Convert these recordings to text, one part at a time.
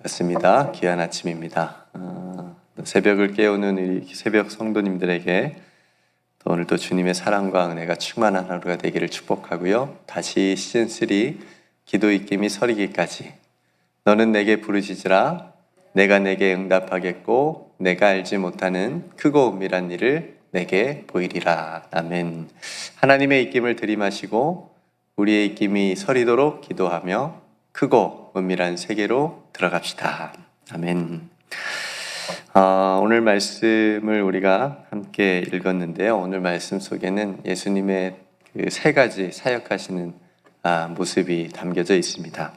반갑습니다. 귀한 아침입니다. 새벽을 깨우는 우리 새벽 성도님들에게 또 오늘 또 주님의 사랑과 은혜가 충만한 하루가 되기를 축복하고요. 다시 시즌3 기도 입김이 서리기까지 너는 내게 부르짖으라 내가 내게 응답하겠고 내가 알지 못하는 크고 은밀한 일을 내게 보이리라. 아멘. 하나님의 입김을 들이마시고 우리의 입김이 서리도록 기도하며 크고 은밀한 세계로 들어갑시다. 아멘. 오늘 말씀을 우리가 함께 읽었는데요. 오늘 말씀 속에는 예수님의 그 세 가지 사역하시는 모습이 담겨져 있습니다.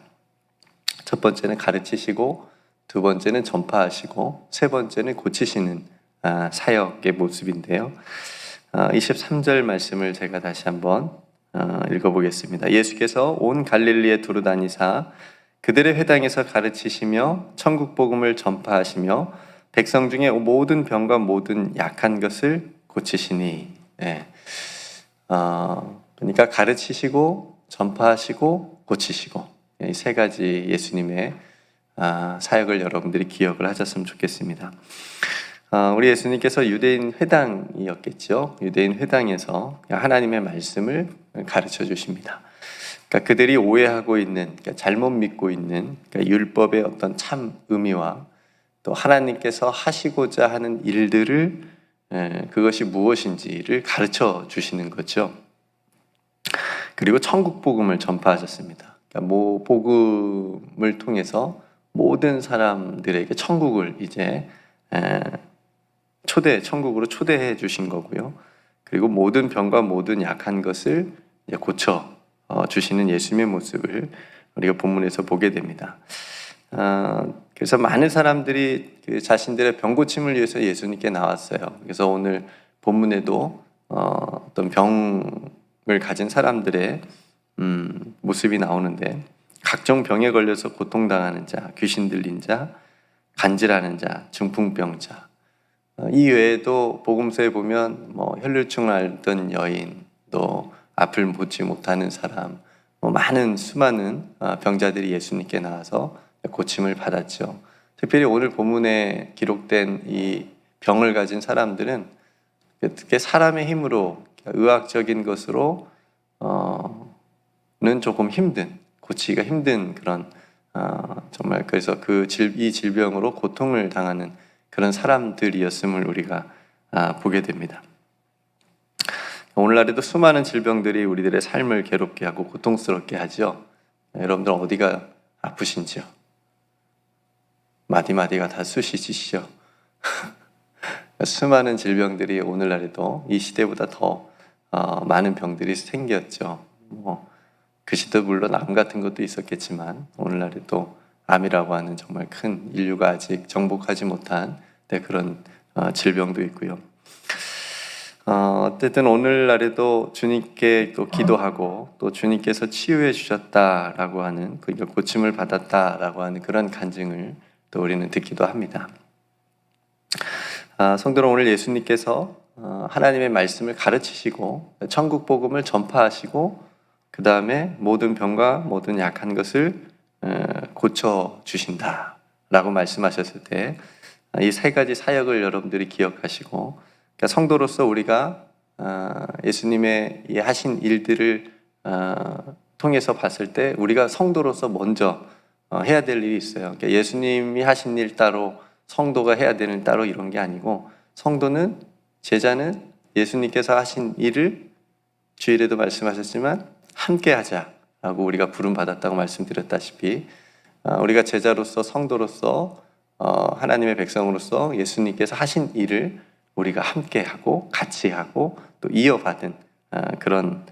첫 번째는 가르치시고, 두 번째는 전파하시고, 세 번째는 고치시는 사역의 모습인데요. 23절 말씀을 제가 다시 한번 읽어보겠습니다. 예수께서 온 갈릴리에 두루 다니사 그들의 회당에서 가르치시며 천국 복음을 전파하시며 백성 중에 모든 병과 모든 약한 것을 고치시니. 그러니까 가르치시고 전파하시고 고치시고 이 세 가지 예수님의 사역을 여러분들이 기억을 하셨으면 좋겠습니다. 우리 예수님께서 유대인 회당이었겠죠. 유대인 회당에서 하나님의 말씀을 가르쳐 주십니다. 그러니까 그들이 오해하고 있는, 그러니까 잘못 믿고 있는 그러니까 율법의 어떤 참 의미와 또 하나님께서 하시고자 하는 일들을 그것이 무엇인지를 가르쳐 주시는 거죠. 그리고 천국 복음을 전파하셨습니다. 그러니까 복음을 통해서 모든 사람들에게 천국을 이제 천국으로 초대해 주신 거고요. 그리고 모든 병과 모든 약한 것을 이제 고쳐 주시는 예수님의 모습을 우리가 본문에서 보게 됩니다. 그래서 많은 사람들이 그 자신들의 병 고침을 위해서 예수님께 나왔어요. 그래서 오늘 본문에도 어떤 병을 가진 사람들의 모습이 나오는데 각종 병에 걸려서 고통당하는 자, 귀신 들린 자, 간질하는 자, 중풍병자, 이 외에도 복음서에 보면 혈류증을 앓던 여인, 또 앞을 보지 못하는 사람, 많은 수많은 병자들이 예수님께 나와서 고침을 받았죠. 특별히 오늘 본문에 기록된 이 병을 가진 사람들은 특히 사람의 힘으로 의학적인 것으로는 조금 고치기가 힘든 그런 정말 그래서 이 질병으로 고통을 당하는 그런 사람들이었음을 우리가 보게 됩니다. 오늘날에도 수많은 질병들이 우리들의 삶을 괴롭게 하고 고통스럽게 하죠. 여러분들 어디가 아프신지요? 마디마디가 다 쑤시시죠. 수많은 질병들이 오늘날에도 이 시대보다 더 많은 병들이 생겼죠. 그 시대 물론 암 같은 것도 있었겠지만 오늘날에도 암이라고 하는 정말 큰 인류가 아직 정복하지 못한 그런 질병도 있고요. 어쨌든 오늘날에도 주님께 또 기도하고 또 주님께서 치유해 주셨다라고 하는 고침을 받았다라고 하는 그런 간증을 또 우리는 듣기도 합니다. 성도는 오늘 예수님께서 하나님의 말씀을 가르치시고 천국 복음을 전파하시고 그 다음에 모든 병과 모든 약한 것을 고쳐 주신다라고 말씀하셨을 때 이 세 가지 사역을 여러분들이 기억하시고 그러니까 성도로서 우리가 예수님의 하신 일들을 통해서 봤을 때 우리가 성도로서 먼저 해야 될 일이 있어요. 그러니까 예수님이 하신 일 따로 성도가 해야 되는 따로 이런 게 아니고 성도는 제자는 예수님께서 하신 일을 주일에도 말씀하셨지만 함께 하자라고 우리가 부름받았다고 말씀드렸다시피 우리가 제자로서 성도로서 하나님의 백성으로서 예수님께서 하신 일을 우리가 함께 하고 같이 하고 또 이어받은 그런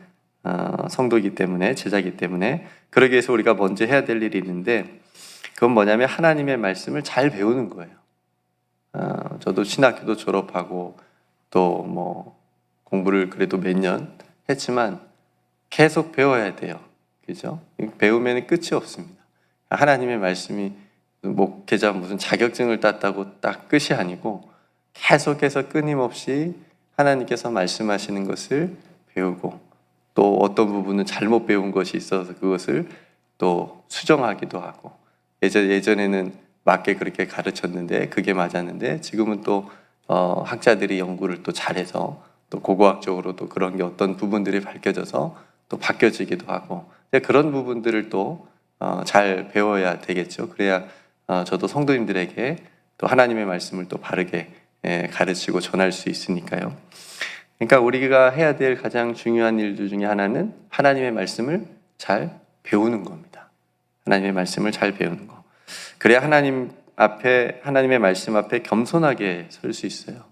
성도이기 때문에 제자이기 때문에 그러기 위해서 우리가 먼저 해야 될 일이 있는데 그건 뭐냐면 하나님의 말씀을 잘 배우는 거예요. 저도 신학교도 졸업하고 또 공부를 그래도 몇 년 했지만 계속 배워야 돼요. 그죠? 배우면 끝이 없습니다. 하나님의 말씀이 목회자 무슨 자격증을 땄다고 딱 끝이 아니고 계속해서 끊임없이 하나님께서 말씀하시는 것을 배우고 또 어떤 부분은 잘못 배운 것이 있어서 그것을 또 수정하기도 하고 예전에는 맞게 그렇게 가르쳤는데 그게 맞았는데 지금은 또 학자들이 연구를 또 잘해서 또 고고학적으로도 그런 게 어떤 부분들이 밝혀져서 또 바뀌어지기도 하고 그런 부분들을 또 잘 배워야 되겠죠. 그래야 저도 성도님들에게 또 하나님의 말씀을 또 바르게 가르치고 전할 수 있으니까요. 그러니까 우리가 해야 될 가장 중요한 일들 중에 하나는 하나님의 말씀을 잘 배우는 겁니다. 하나님의 말씀을 잘 배우는 거. 그래야 하나님의 말씀 앞에 겸손하게 설 수 있어요.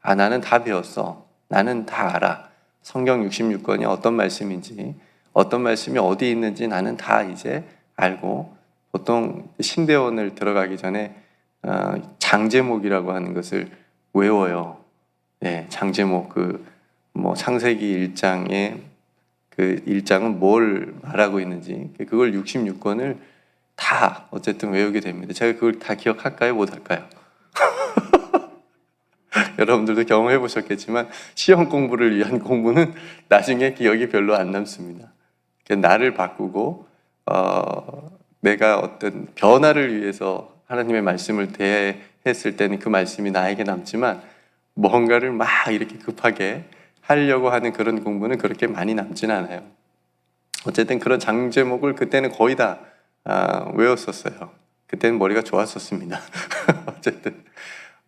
나는 다 배웠어. 나는 다 알아. 성경 66권이 어떤 말씀인지, 어떤 말씀이 어디 있는지 나는 다 이제 알고, 보통 신대원을 들어가기 전에 장제목이라고 하는 것을 외워요. 네, 장제목 창세기 1장에 그 1장은 뭘 말하고 있는지 그걸 66권을 다 어쨌든 외우게 됩니다. 제가 그걸 다 기억할까요? 못할까요? 여러분들도 경험해 보셨겠지만 시험 공부를 위한 공부는 나중에 기억이 별로 안 남습니다. 나를 바꾸고 내가 어떤 변화를 위해서 하나님의 말씀을 대했을 때는 그 말씀이 나에게 남지만 뭔가를 막 이렇게 급하게 하려고 하는 그런 공부는 그렇게 많이 남지는 않아요. 어쨌든 그런 장제목을 그때는 거의 다 외웠었어요. 그때는 머리가 좋았었습니다. 어쨌든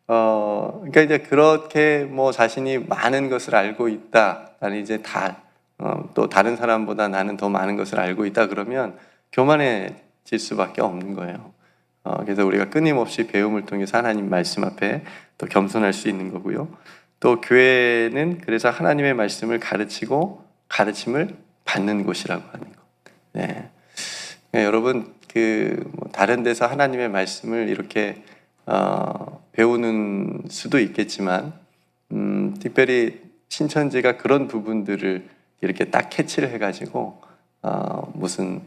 그러니까 이제 그렇게 자신이 많은 것을 알고 있다. 나는 이제 또 다른 사람보다 나는 더 많은 것을 알고 있다. 그러면 교만해질 수밖에 없는 거예요. 그래서 우리가 끊임없이 배움을 통해서 하나님 말씀 앞에 또 겸손할 수 있는 거고요. 또 교회는 그래서 하나님의 말씀을 가르치고 가르침을 받는 곳이라고 하는 것. 네. 여러분 다른 데서 하나님의 말씀을 이렇게 배우는 수도 있겠지만 특별히 신천지가 그런 부분들을 이렇게 딱 캐치를 해가지고 무슨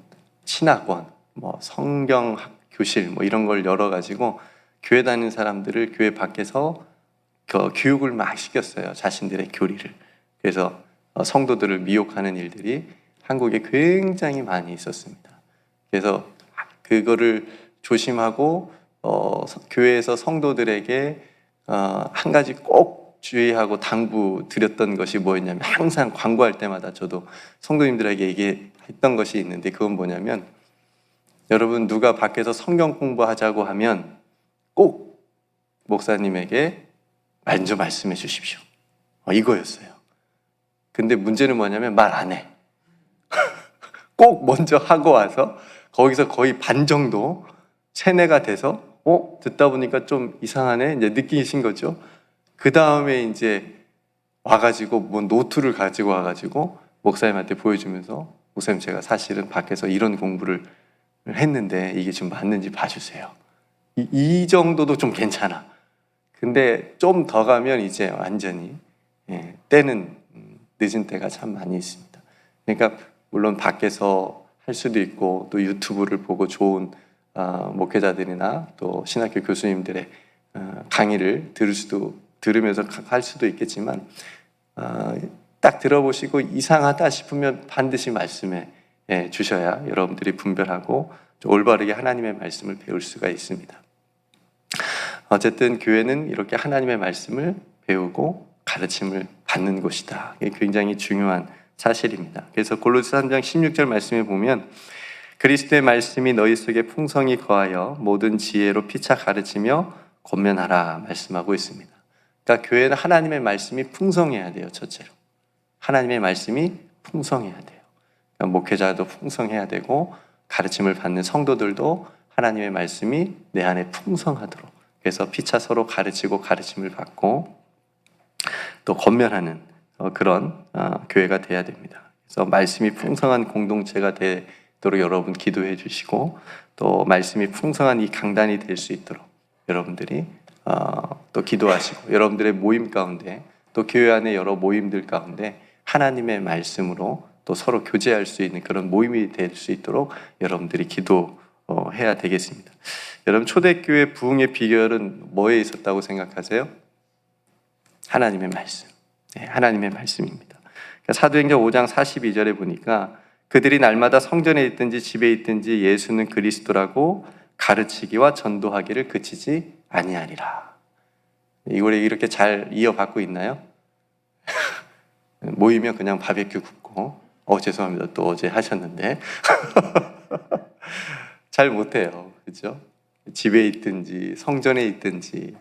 신학원, 성경 교실 이런 걸 열어가지고 교회 다니는 사람들을 교회 밖에서 교육을 막 시켰어요. 자신들의 교리를. 그래서 성도들을 미혹하는 일들이 한국에 굉장히 많이 있었습니다. 그래서 그거를 조심하고 교회에서 성도들에게 한 가지 꼭 주의하고 당부드렸던 것이 뭐였냐면 항상 광고할 때마다 저도 성도님들에게 얘기했던 것이 있는데 그건 뭐냐면 여러분 누가 밖에서 성경 공부하자고 하면 꼭 목사님에게 먼저 말씀해 주십시오. 이거였어요. 근데 문제는 뭐냐면 말 안 해. 꼭 먼저 하고 와서 거기서 거의 반 정도 세뇌가 돼서 듣다 보니까 좀 이상하네 이제 느끼신 거죠. 그 다음에 이제 와가지고 노트를 가지고 와가지고 목사님한테 보여주면서 목사님 제가 사실은 밖에서 이런 공부를 했는데 이게 지금 맞는지 봐주세요. 이 정도도 좀 괜찮아. 근데 좀 더 가면 이제 완전히 때는 늦은 때가 참 많이 있습니다. 그러니까 물론 밖에서 할 수도 있고 또 유튜브를 보고 좋은 목회자들이나 또 신학교 교수님들의 강의를 들으면서 할 수도 있겠지만 딱 들어보시고 이상하다 싶으면 반드시 말씀해 주셔야 여러분들이 분별하고 올바르게 하나님의 말씀을 배울 수가 있습니다. 어쨌든 교회는 이렇게 하나님의 말씀을 배우고 가르침을 받는 곳이다. 이게 굉장히 중요한 사실입니다. 그래서 골로새 3장 16절 말씀에 보면 그리스도의 말씀이 너희 속에 풍성히 거하여 모든 지혜로 피차 가르치며 권면하라 말씀하고 있습니다. 그러니까 교회는 하나님의 말씀이 풍성해야 돼요. 첫째로 하나님의 말씀이 풍성해야 돼요. 그러니까 목회자도 풍성해야 되고 가르침을 받는 성도들도 하나님의 말씀이 내 안에 풍성하도록 그래서 피차 서로 가르치고 가르침을 받고 또 권면하는 그런 교회가 돼야 됩니다. 그래서 말씀이 풍성한 공동체가 되도록 여러분 기도해 주시고 또 말씀이 풍성한 이 강단이 될 수 있도록 여러분들이 또 기도하시고 여러분들의 모임 가운데 또 교회 안의 여러 모임들 가운데 하나님의 말씀으로 또 서로 교제할 수 있는 그런 모임이 될 수 있도록 여러분들이 기도해야 되겠습니다. 여러분 초대교회 부흥의 비결은 뭐에 있었다고 생각하세요? 하나님의 말씀. 하나님의 말씀입니다. 사도행전 5장 42절에 보니까 그들이 날마다 성전에 있든지 집에 있든지 예수는 그리스도라고 가르치기와 전도하기를 그치지 아니하리라. 이걸 이렇게 잘 이어받고 있나요? 모이면 그냥 바베큐 굽고, 죄송합니다. 또 어제 하셨는데. 잘 못해요. 그죠? 집에 있든지 성전에 있든지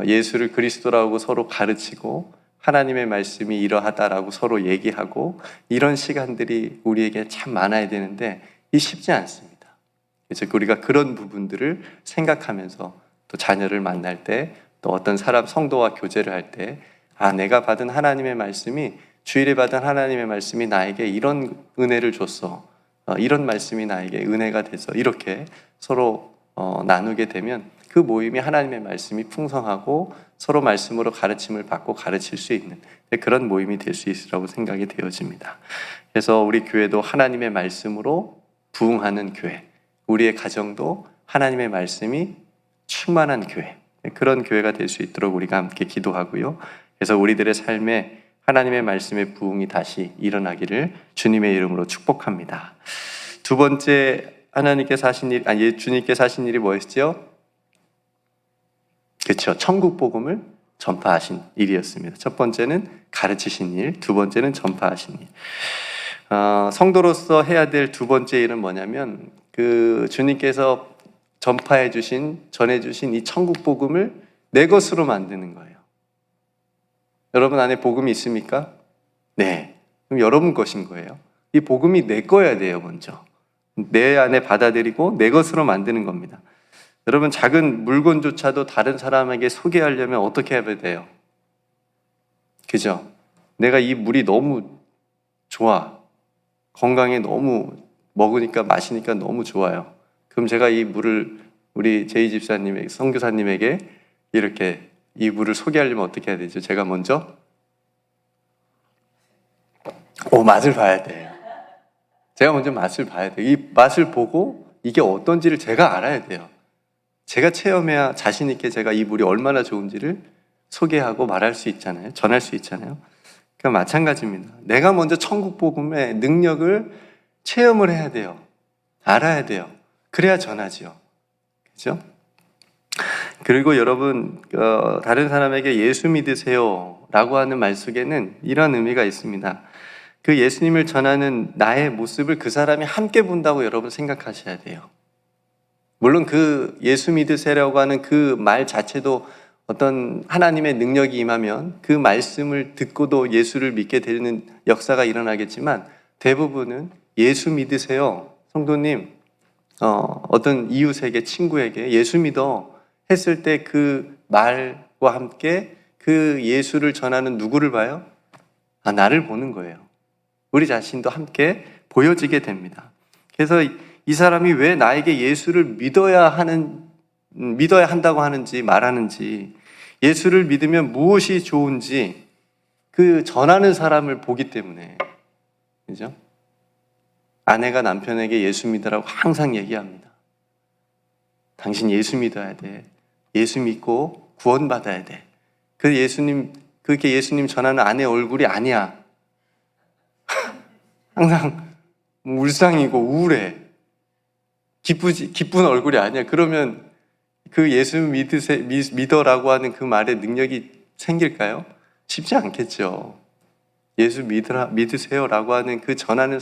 예수를 그리스도라고 서로 가르치고 하나님의 말씀이 이러하다라고 서로 얘기하고 이런 시간들이 우리에게 참 많아야 되는데 이 쉽지 않습니다. 그래서 우리가 그런 부분들을 생각하면서 또 자녀를 만날 때 또 어떤 사람 성도와 교제를 할 때 내가 받은 하나님의 말씀이 주일에 받은 하나님의 말씀이 나에게 이런 은혜를 줬어. 이런 말씀이 나에게 은혜가 돼서 이렇게 서로 나누게 되면 그 모임이 하나님의 말씀이 풍성하고 서로 말씀으로 가르침을 받고 가르칠 수 있는 그런 모임이 될 수 있으라고 생각이 되어집니다. 그래서 우리 교회도 하나님의 말씀으로 부흥하는 교회, 우리의 가정도 하나님의 말씀이 충만한 교회, 그런 교회가 될 수 있도록 우리가 함께 기도하고요. 그래서 우리들의 삶에 하나님의 말씀의 부흥이 다시 일어나기를 주님의 이름으로 축복합니다. 두 번째 하나님께서 하신 일, 주님께서 하신 일이 뭐였죠? 그렇죠. 천국 복음을 전파하신 일이었습니다. 첫 번째는 가르치신 일, 두 번째는 전파하신 일. 성도로서 해야 될 두 번째 일은 뭐냐면 그 주님께서 전파해 주신, 전해 주신 이 천국 복음을 내 것으로 만드는 거예요. 여러분 안에 복음이 있습니까? 네. 그럼 여러분 것인 거예요. 이 복음이 내 거여야 돼요, 먼저. 내 안에 받아들이고 내 것으로 만드는 겁니다. 여러분, 작은 물건조차도 다른 사람에게 소개하려면 어떻게 해야 돼요? 그죠? 내가 이 물이 너무 좋아. 건강에 너무 먹으니까 마시니까 너무 좋아요. 그럼 제가 이 물을 우리 제이 집사님에게, 선교사님에게 이렇게 이 물을 소개하려면 어떻게 해야 되죠? 제가 먼저 맛을 봐야 돼요. 제가 먼저 맛을 봐야 돼요. 이 맛을 보고 이게 어떤지를 제가 알아야 돼요. 제가 체험해야 자신 있게 제가 이 물이 얼마나 좋은지를 소개하고 말할 수 있잖아요. 전할 수 있잖아요. 그러니까 마찬가지입니다. 내가 먼저 천국 복음의 능력을 체험을 해야 돼요. 알아야 돼요. 그래야 전하지요. 그죠? 그리고 여러분, 다른 사람에게 예수 믿으세요 라고 하는 말 속에는 이런 의미가 있습니다. 그 예수님을 전하는 나의 모습을 그 사람이 함께 본다고 여러분 생각하셔야 돼요. 물론 그 예수 믿으세요라고 하는 그 말 자체도 어떤 하나님의 능력이 임하면 그 말씀을 듣고도 예수를 믿게 되는 역사가 일어나겠지만 대부분은 예수 믿으세요. 성도님, 어떤 이웃에게, 친구에게 예수 믿어 했을 때 그 말과 함께 그 예수를 전하는 누구를 봐요? 나를 보는 거예요. 우리 자신도 함께 보여지게 됩니다. 그래서 이 사람이 왜 나에게 예수를 믿어야 한다고 하는지 말하는지, 예수를 믿으면 무엇이 좋은지 그 전하는 사람을 보기 때문에, 그죠? 아내가 남편에게 예수 믿으라고 항상 얘기합니다. 당신 예수 믿어야 돼. 예수 믿고 구원받아야 돼. 그렇게 예수님 전하는 아내 얼굴이 아니야. 항상 울상이고 우울해. 기쁜 얼굴이 아니야. 그러면 그 예수 믿어라고 하는 그 말에 능력이 생길까요? 쉽지 않겠죠. 예수 믿으세요라고 하는 그 전하는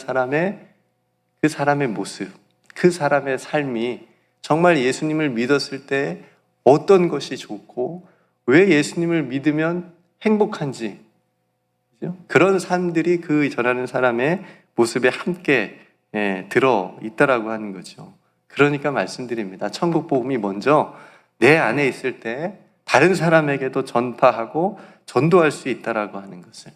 그 사람의 모습, 그 사람의 삶이 정말 예수님을 믿었을 때 어떤 것이 좋고 왜 예수님을 믿으면 행복한지, 그죠? 그런 삶들이 그 전하는 사람의 모습에 함께 들어 있다라고 하는 거죠. 그러니까 말씀드립니다. 천국 복음이 먼저 내 안에 있을 때 다른 사람에게도 전파하고 전도할 수 있다라고 하는 것을,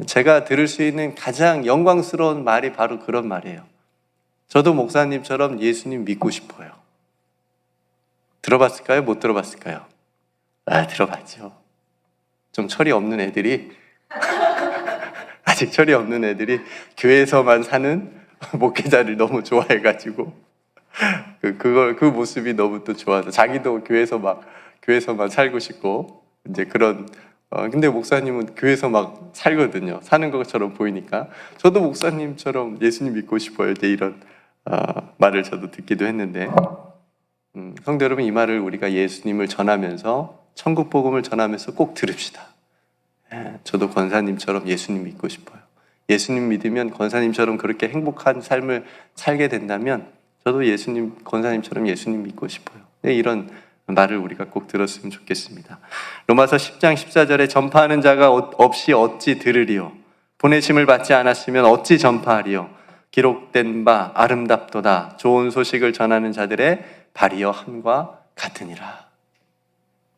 제가 들을 수 있는 가장 영광스러운 말이 바로 그런 말이에요. 저도 목사님처럼 예수님 믿고 싶어요. 들어봤을까요? 못 들어봤을까요? 들어봤죠. 좀 철이 없는 애들이 아직 철이 없는 애들이 교회에서만 사는 목회자를 너무 좋아해가지고 그 모습이 너무 또 좋아서 자기도 교회에서만 살고 싶고 이제 그런. 근데 목사님은 교회에서 막 살거든요. 사는 것처럼 보이니까 저도 목사님처럼 예수님 믿고 싶어요. 이제 이런 말을 저도 듣기도 했는데, 성도 여러분, 이 말을 우리가 예수님을 전하면서, 천국 복음을 전하면서 꼭 들읍시다. 저도 권사님처럼 예수님 믿고 싶어요. 예수님 믿으면 권사님처럼 그렇게 행복한 삶을 살게 된다면 저도 권사님처럼 예수님 믿고 싶어요. 이런 말을 우리가 꼭 들었으면 좋겠습니다. 로마서 10장 14절에 전파하는 자가 없이 어찌 들으리요? 보내심을 받지 않았으면 어찌 전파하리요? 기록된 바 아름답도다. 좋은 소식을 전하는 자들의 발이여 함과 같으니라.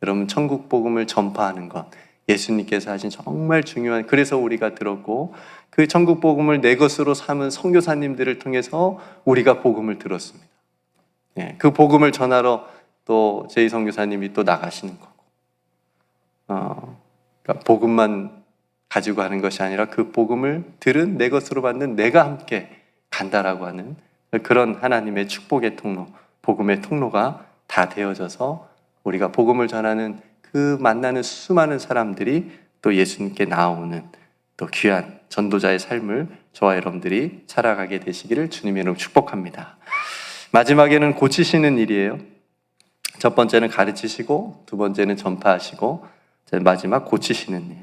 여러분, 천국 복음을 전파하는 것, 예수님께서 하신 정말 중요한, 그래서 우리가 들었고 그 천국 복음을 내 것으로 삼은 선교사님들을 통해서 우리가 복음을 들었습니다. 그 복음을 전하러 또 제이 선교사님이 또 나가시는 거고, 그러니까 복음만 가지고 하는 것이 아니라 그 복음을 들은 내 것으로 받는 내가 함께 간다라고 하는 그런 하나님의 축복의 통로, 복음의 통로가 다 되어져서 우리가 복음을 전하는 그 만나는 수많은 사람들이 또 예수님께 나오는 또 귀한 전도자의 삶을 저와 여러분들이 살아가게 되시기를 주님의 이름으로 축복합니다. 마지막에는 고치시는 일이에요. 첫 번째는 가르치시고, 두 번째는 전파하시고, 마지막 고치시는 일.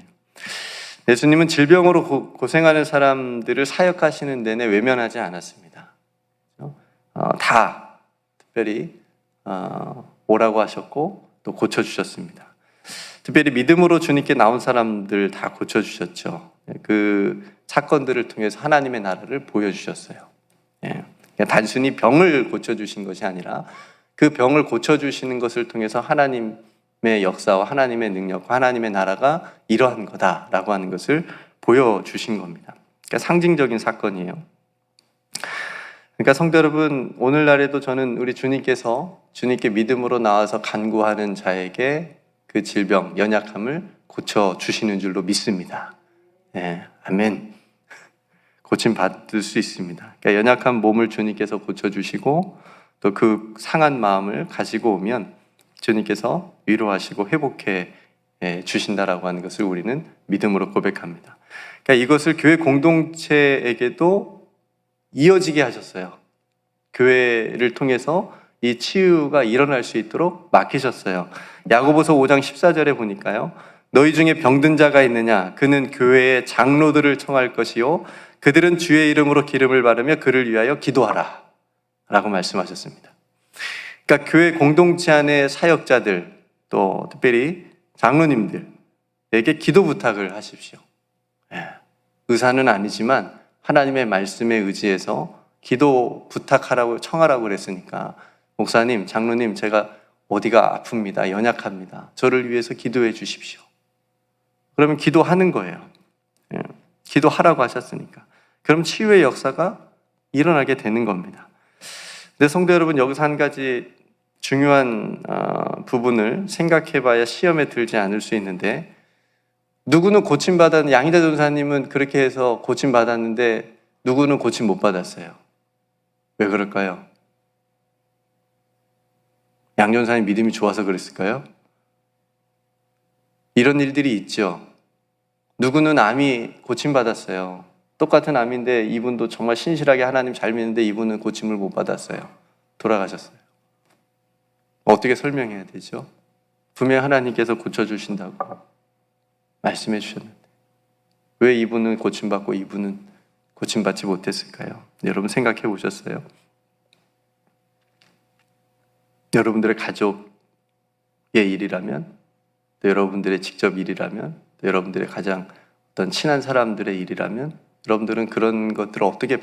예수님은 질병으로 고생하는 사람들을 사역하시는 내내 외면하지 않았습니다. 다 특별히 오라고 하셨고 또 고쳐주셨습니다. 특별히 믿음으로 주님께 나온 사람들 다 고쳐주셨죠. 그 사건들을 통해서 하나님의 나라를 보여주셨어요. 단순히 병을 고쳐주신 것이 아니라 그 병을 고쳐주시는 것을 통해서 하나님의 역사와 하나님의 능력과 하나님의 나라가 이러한 거다라고 하는 것을 보여주신 겁니다. 그러니까 상징적인 사건이에요. 그러니까 성도 여러분, 오늘날에도 저는 우리 주님께서 주님께 믿음으로 나와서 간구하는 자에게 그 질병, 연약함을 고쳐주시는 줄로 믿습니다. 아멘. 고침 받을 수 있습니다. 그러니까 연약한 몸을 주님께서 고쳐주시고 또 그 상한 마음을 가지고 오면 주님께서 위로하시고 회복해 주신다라고 하는 것을 우리는 믿음으로 고백합니다. 그러니까 이것을 교회 공동체에게도 이어지게 하셨어요. 교회를 통해서 이 치유가 일어날 수 있도록 맡기셨어요. 야고보서 5장 14절에 보니까요, 너희 중에 병든 자가 있느냐? 그는 교회의 장로들을 청할 것이요 그들은 주의 이름으로 기름을 바르며 그를 위하여 기도하라 라고 말씀하셨습니다. 그러니까 교회 공동체 안의 사역자들, 또 특별히 장로님들에게 기도 부탁을 하십시오. 의사는 아니지만 하나님의 말씀에 의지해서 기도 부탁하라고, 청하라고 그랬으니까, 목사님, 장로님, 제가 어디가 아픕니다, 연약합니다, 저를 위해서 기도해 주십시오. 그러면 기도하는 거예요. 기도하라고 하셨으니까. 그럼 치유의 역사가 일어나게 되는 겁니다. 근데 성도 여러분, 여기서 한 가지 중요한 부분을 생각해 봐야 시험에 들지 않을 수 있는데, 누구는 고침받았는데, 양희대 전사님은 그렇게 해서 고침받았는데 누구는 고침 못 받았어요. 왜 그럴까요? 양 전사님 믿음이 좋아서 그랬을까요? 이런 일들이 있죠. 누구는 암이 고침받았어요. 똑같은 암인데 이분도 정말 신실하게 하나님 잘 믿는데 이분은 고침을 못 받았어요. 돌아가셨어요. 어떻게 설명해야 되죠? 분명 하나님께서 고쳐주신다고 말씀해 주셨는데 왜 이분은 고침받고 이분은 고침받지 못했을까요? 여러분 생각해 보셨어요? 여러분들의 가족의 일이라면, 또 여러분들의 직접 일이라면, 또 여러분들의 가장 어떤 친한 사람들의 일이라면 여러분들은 그런 것들을 어떻게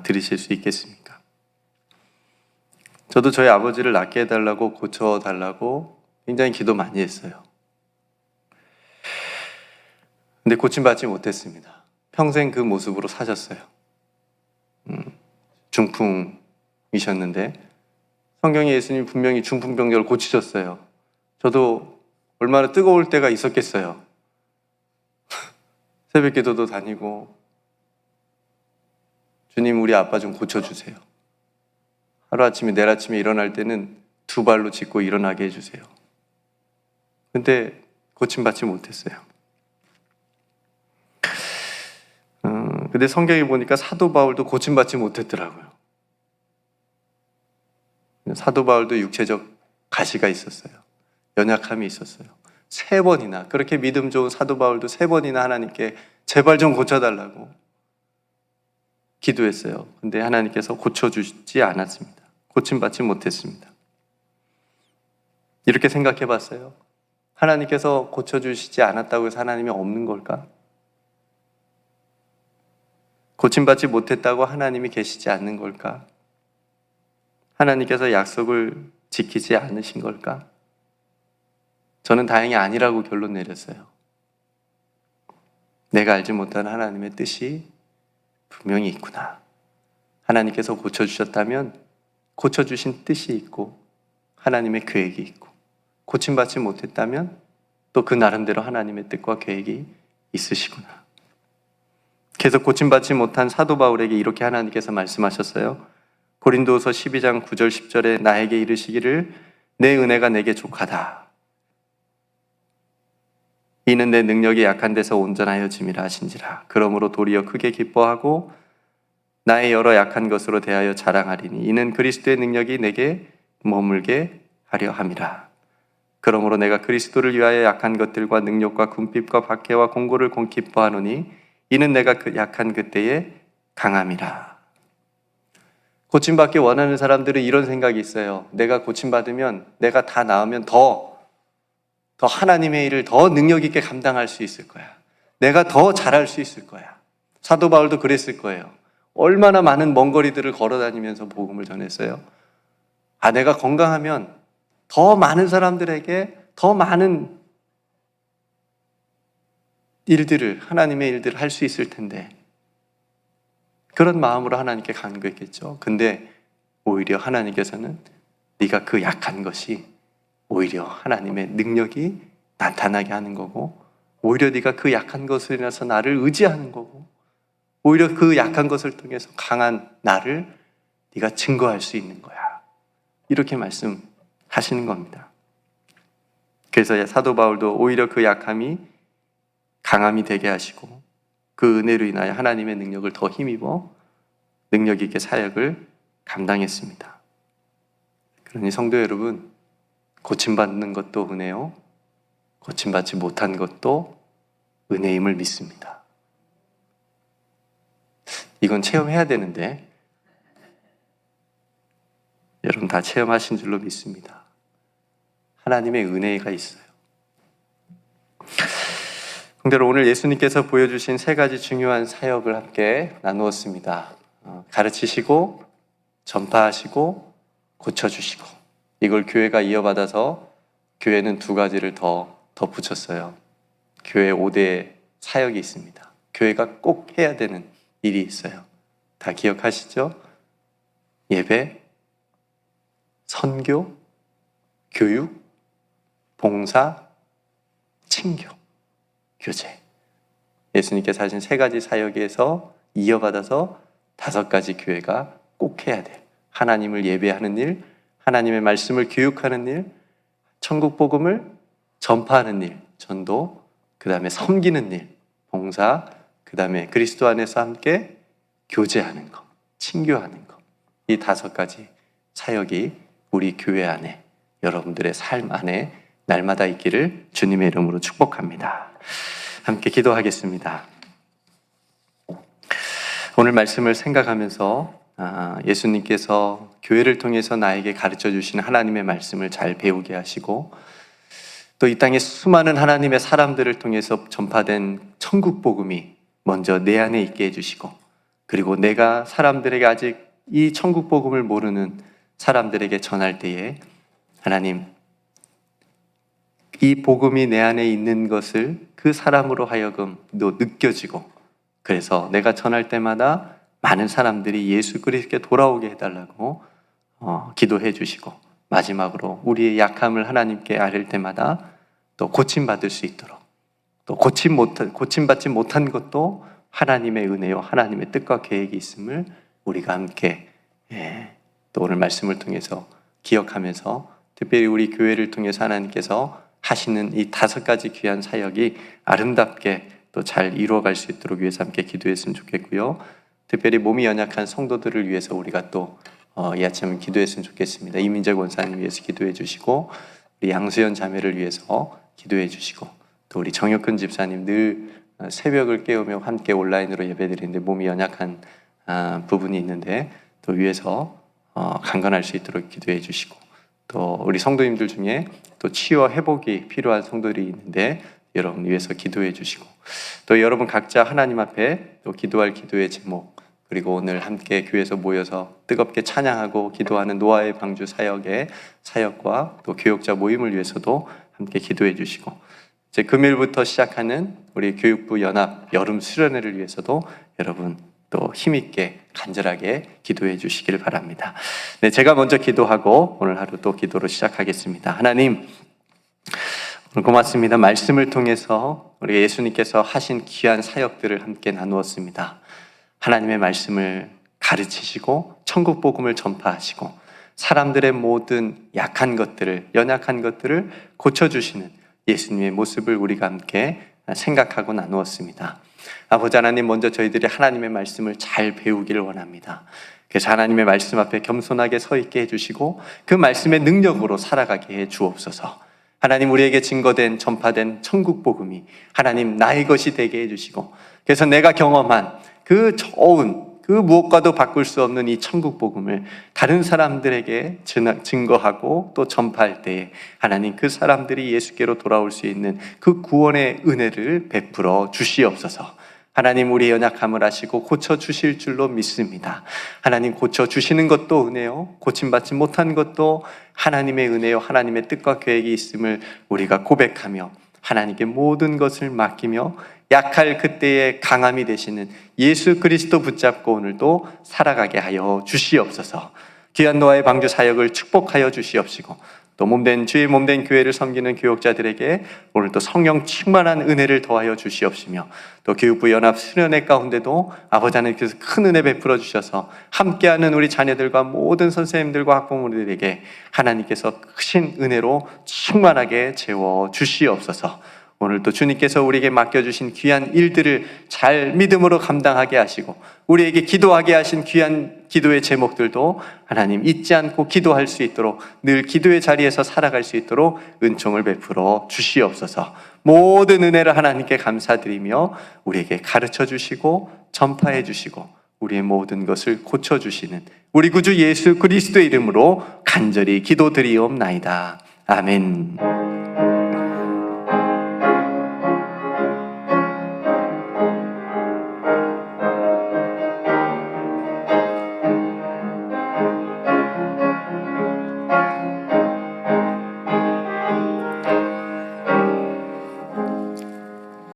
들이실 수 있겠습니까? 저도 저희 아버지를 낫게 해달라고, 고쳐달라고 굉장히 기도 많이 했어요. 근데 고침받지 못했습니다. 평생 그 모습으로 사셨어요. 중풍이셨는데 성경에 예수님 분명히 중풍병자를 고치셨어요. 저도 얼마나 뜨거울 때가 있었겠어요. 새벽 기도도 다니고, 주님 우리 아빠 좀 고쳐주세요. 하루아침에 내일 아침에 일어날 때는 두 발로 짚고 일어나게 해주세요. 근데 고침받지 못했어요. 근데 성경에 보니까 사도 바울도 고침받지 못했더라고요. 사도 바울도 육체적 가시가 있었어요. 연약함이 있었어요. 3번이나, 그렇게 믿음 좋은 사도 바울도 3번이나 하나님께 제발 좀 고쳐달라고 기도했어요. 근데 하나님께서 고쳐주지 않았습니다. 고침받지 못했습니다. 이렇게 생각해 봤어요. 하나님께서 고쳐주시지 않았다고 해서 하나님이 없는 걸까? 고침받지 못했다고 하나님이 계시지 않는 걸까? 하나님께서 약속을 지키지 않으신 걸까? 저는 다행히 아니라고 결론 내렸어요. 내가 알지 못한 하나님의 뜻이 분명히 있구나. 하나님께서 고쳐주셨다면 고쳐주신 뜻이 있고 하나님의 계획이 있고, 고침받지 못했다면 또 그 나름대로 하나님의 뜻과 계획이 있으시구나. 계속 고침받지 못한 사도 바울에게 이렇게 하나님께서 말씀하셨어요. 고린도후서 12장 9절 10절에 나에게 이르시기를 내 은혜가 내게 족하다. 이는 내 능력이 약한 데서 온전하여짐이라 하신지라. 그러므로 도리어 크게 기뻐하고 나의 여러 약한 것으로 대하여 자랑하리니 이는 그리스도의 능력이 내게 머물게 하려 함이라. 그러므로 내가 그리스도를 위하여 약한 것들과 능력과 궁핍과 박해와 공고를 기뻐하노니 이는 내가 그 약한 그때에 강함이라. 고침받기 원하는 사람들은 이런 생각이 있어요. 내가 고침받으면, 내가 다 나으면 더 하나님의 일을 더 능력 있게 감당할 수 있을 거야. 내가 더 잘할 수 있을 거야. 사도 바울도 그랬을 거예요. 얼마나 많은 먼 거리들을 걸어 다니면서 복음을 전했어요. 내가 건강하면 더 많은 사람들에게 더 많은 일들을, 하나님의 일들을 할 수 있을 텐데, 그런 마음으로 하나님께 간구했겠죠. 근데 오히려 하나님께서는 네가 그 약한 것이 오히려 하나님의 능력이 나타나게 하는 거고, 오히려 네가 그 약한 것으로 인해서 나를 의지하는 거고, 오히려 그 약한 것을 통해서 강한 나를 네가 증거할 수 있는 거야. 이렇게 말씀하시는 겁니다. 그래서 사도 바울도 오히려 그 약함이 강함이 되게 하시고 그 은혜로 인하여 하나님의 능력을 더 힘입어 능력 있게 사역을 감당했습니다. 그러니 성도 여러분, 고침받는 것도 은혜요, 고침받지 못한 것도 은혜임을 믿습니다. 이건 체험해야 되는데 여러분 다 체험하신 줄로 믿습니다. 하나님의 은혜가 있어요. 근데로 오늘 예수님께서 보여주신 3가지 중요한 사역을 함께 나누었습니다. 가르치시고, 전파하시고, 고쳐주시고. 이걸 교회가 이어받아서 교회는 2가지를 더 덧붙였어요. 교회 5대 사역이 있습니다. 교회가 꼭 해야 되는 일이 있어요. 다 기억하시죠? 예배, 선교, 교육, 봉사, 친교, 교제. 예수님께서 하신 3가지 사역에서 이어받아서 5가지 교회가 꼭 해야 될, 하나님을 예배하는 일, 하나님의 말씀을 교육하는 일, 천국 복음을 전파하는 일, 전도, 그 다음에 섬기는 일, 봉사, 그 다음에 그리스도 안에서 함께 교제하는 것, 친교하는 것. 이 5가지 사역이 우리 교회 안에, 여러분들의 삶 안에 날마다 있기를 주님의 이름으로 축복합니다. 함께 기도하겠습니다. 오늘 말씀을 생각하면서 예수님께서 교회를 통해서 나에게 가르쳐 주시는 하나님의 말씀을 잘 배우게 하시고, 또 이 땅에 수많은 하나님의 사람들을 통해서 전파된 천국 복음이 먼저 내 안에 있게 해주시고, 그리고 내가 사람들에게 아직 이 천국 복음을 모르는 사람들에게 전할 때에 하나님, 이 복음이 내 안에 있는 것을 그 사람으로 하여금 느껴지고, 그래서 내가 전할 때마다 많은 사람들이 예수 그리스도께 돌아오게 해달라고 기도해 주시고, 마지막으로 우리의 약함을 하나님께 아뢰 때마다 또 고침받을 수 있도록, 또 고침받지 못한 것도 하나님의 은혜요, 하나님의 뜻과 계획이 있음을 우리가 함께 또 오늘 말씀을 통해서 기억하면서, 특별히 우리 교회를 통해서 하나님께서 하시는 이 5가지 귀한 사역이 아름답게 또 잘 이루어갈 수 있도록 위해서 함께 기도했으면 좋겠고요. 특별히 몸이 연약한 성도들을 위해서 우리가 또 이 아침 기도했으면 좋겠습니다. 이민재 권사님 위해서 기도해 주시고, 우리 양수연 자매를 위해서 기도해 주시고, 또 우리 정혁근 집사님 늘 새벽을 깨우며 함께 온라인으로 예배드리는데 몸이 연약한 부분이 있는데 또 위해서 강건할 수 있도록 기도해 주시고, 또 우리 성도님들 중에 또 치유와 회복이 필요한 성도들이 있는데 여러분 위해서 기도해 주시고, 또 여러분 각자 하나님 앞에 또 기도할 기도의 제목, 그리고 오늘 함께 교회에서 모여서 뜨겁게 찬양하고 기도하는 노아의 방주 사역의 사역과 또 교역자 모임을 위해서도 함께 기도해 주시고, 이제 금요일부터 시작하는 우리 교육부 연합 여름 수련회를 위해서도 여러분 또 힘있게 간절하게 기도해 주시길 바랍니다. 네, 제가 먼저 기도하고 오늘 하루 또 기도로 시작하겠습니다. 하나님, 오늘 고맙습니다. 말씀을 통해서 우리 예수님께서 하신 귀한 사역들을 함께 나누었습니다. 하나님의 말씀을 가르치시고 천국 복음을 전파하시고 사람들의 모든 약한 것들을, 연약한 것들을 고쳐주시는 예수님의 모습을 우리가 함께 생각하고 나누었습니다. 아버지 하나님, 먼저 저희들이 하나님의 말씀을 잘 배우기를 원합니다. 그래서 하나님의 말씀 앞에 겸손하게 서 있게 해주시고 그 말씀의 능력으로 살아가게 해 주옵소서. 하나님, 우리에게 증거된, 전파된 천국 복음이 하나님 나의 것이 되게 해주시고, 그래서 내가 경험한 그 좋은, 그 무엇과도 바꿀 수 없는 이 천국 복음을 다른 사람들에게 증거하고 또 전파할 때에 하나님 그 사람들이 예수께로 돌아올 수 있는 그 구원의 은혜를 베풀어 주시옵소서. 하나님, 우리 연약함을 아시고 고쳐주실 줄로 믿습니다. 하나님, 고쳐주시는 것도 은혜요, 고침받지 못한 것도 하나님의 은혜요, 하나님의 뜻과 계획이 있음을 우리가 고백하며 하나님께 모든 것을 맡기며 약할 그때의 강함이 되시는 예수 그리스도 붙잡고 오늘도 살아가게 하여 주시옵소서. 귀한 노아의 방주 사역을 축복하여 주시옵시고, 또 몸된 주의 몸된 교회를 섬기는 교역자들에게 오늘도 성령 충만한 은혜를 더하여 주시옵시며, 또 교육부 연합 수련회 가운데도 아버지 하나님께서 큰 은혜 베풀어 주셔서 함께하는 우리 자녀들과 모든 선생님들과 학부모들에게 하나님께서 크신 은혜로 충만하게 채워 주시옵소서. 오늘도 주님께서 우리에게 맡겨주신 귀한 일들을 잘 믿음으로 감당하게 하시고 우리에게 기도하게 하신 귀한 기도의 제목들도 하나님 잊지 않고 기도할 수 있도록 늘 기도의 자리에서 살아갈 수 있도록 은총을 베풀어 주시옵소서. 모든 은혜를 하나님께 감사드리며 우리에게 가르쳐 주시고 전파해 주시고 우리의 모든 것을 고쳐주시는 우리 구주 예수 그리스도의 이름으로 간절히 기도드리옵나이다. 아멘.